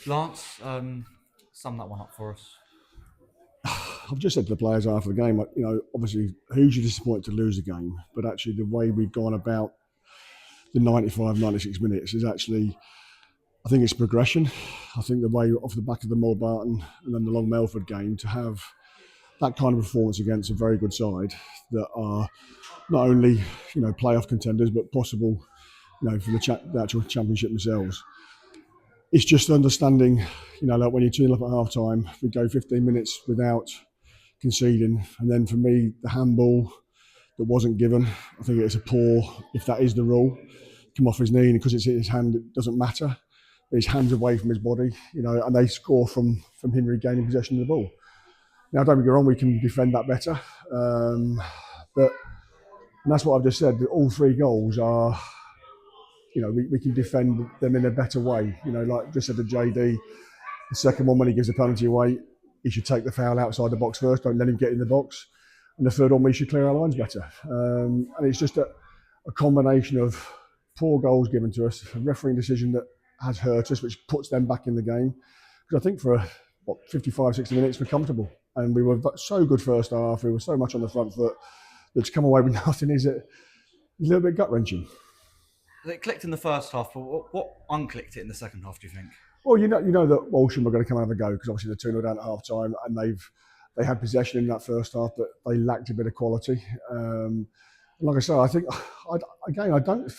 Lance, sum that one up for us. I've just said to the players after the game, obviously hugely disappointed to lose the game, but actually the way we've gone about the 95, 96 minutes is actually, I think it's progression. I think the way off the back of the Moore Barton and then the Long Melford game to have that kind of performance against a very good side that are not only, playoff contenders, but possible, for the actual championship themselves. It's just understanding, like when you're 2-0 up at half time, we go 15 minutes without conceding. And then for me, the handball that wasn't given, I think it's a poor, if that is the rule, come off his knee, and because it's in his hand, it doesn't matter. His hand's away from his body, and they score from him regaining possession of the ball. Now, don't get me wrong, we can defend that better. But that's what I've just said, all three goals are, we can defend them in a better way. Like just said to JD, the second one, when he gives the penalty away, he should take the foul outside the box first, don't let him get in the box. And the third one, we should clear our lines better. And it's just a combination of poor goals given to us, a refereeing decision that has hurt us, which puts them back in the game. Because I think for 55, 60 minutes, we're comfortable. And we were so good first half, we were so much on the front foot, that to come away with nothing is a little bit gut-wrenching. It clicked in the first half, but what unclicked it in the second half, do you think? Well, you know that Walsham were going to come and have a go because obviously they're 2-0 down at half time and they had possession in that first half, but they lacked a bit of quality. Like I say, I think, I don't,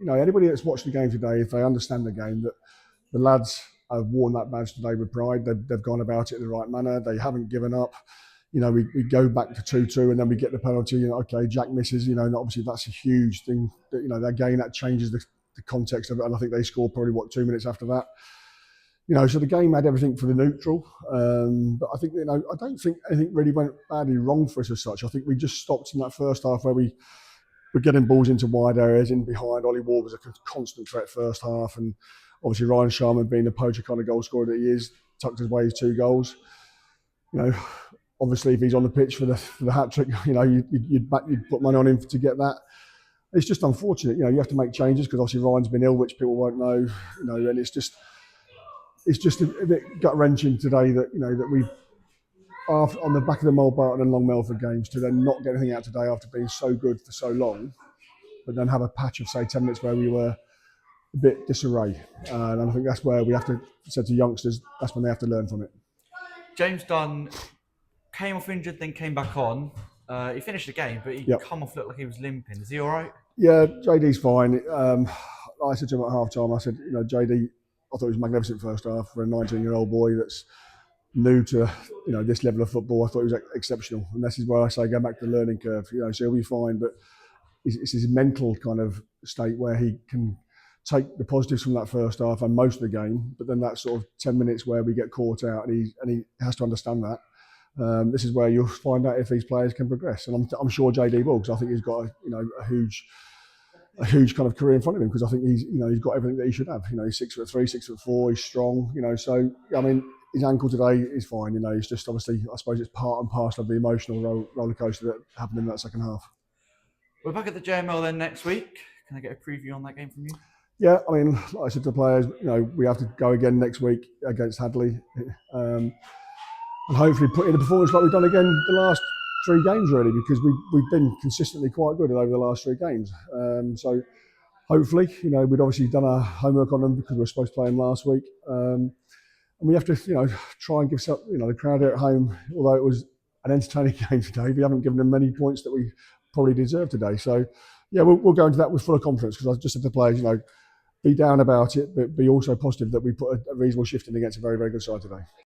anybody that's watched the game today, if they understand the game, that the lads have worn that badge today with pride. They've gone about it in the right manner. They haven't given up. We go back to 2-2 and then we get the penalty. Okay, Jack misses, and obviously that's a huge thing. Again, that changes the context of it. And I think they scored probably, 2 minutes after that. So the game had everything for the neutral. But I think, I don't think anything really went badly wrong for us as such. I think we just stopped in that first half where we were getting balls into wide areas, in behind. Ollie Ward was a constant threat first half. And obviously Ryan Sharman, being the poacher kind of goal scorer that he is, tucked away his 2 goals. Obviously if he's on the pitch for the hat-trick, you'd put money on him to get that. It's just unfortunate. You have to make changes because obviously Ryan's been ill, which people won't know. And it's just a bit gut-wrenching today that that we are on the back of the Moore Barton and Long Melford games to then not get anything out today after being so good for so long, but then have a patch of say 10 minutes where we were a bit disarray. And I think that's where we have to say to youngsters, that's when they have to learn from it. James Dunn came off injured, then came back on. He finished the game, but he come off looked like he was limping. Is he all right? Yeah, JD's fine. I said to him at half time, I said, JD, I thought he was magnificent first half for a 19-year-old boy that's new to this level of football. I thought he was exceptional, and this is where I say go back to the learning curve. So he'll be fine, but it's his mental kind of state where he can take the positives from that first half and most of the game, but then that sort of 10 minutes where we get caught out, and he has to understand that. This is where you'll find out if these players can progress, and I'm sure JD will, because I think he's got a huge kind of career in front of him, because I think he's got everything that he should have. He's 6'3", 6'4", he's strong. So I mean, his ankle today is fine. It's just obviously, I suppose it's part and parcel of the emotional roller coaster that happened in that second half. We're back at the JML then next week. Can I get a preview on that game from you? Yeah, I mean, like I said to the players, we have to go again next week against Hadleigh, and hopefully put in a performance like we've done again the last 3 games, really, because we've been consistently quite good over the last 3 games. So hopefully, we'd obviously done our homework on them because we were supposed to play them last week. And we have to, try and give the crowd here at home, although it was an entertaining game today, we haven't given them many points that we probably deserve today. So, yeah, we'll go into that with full confidence, because I just said to the players, be down about it, but be also positive that we put a reasonable shift in against a very, very good side today.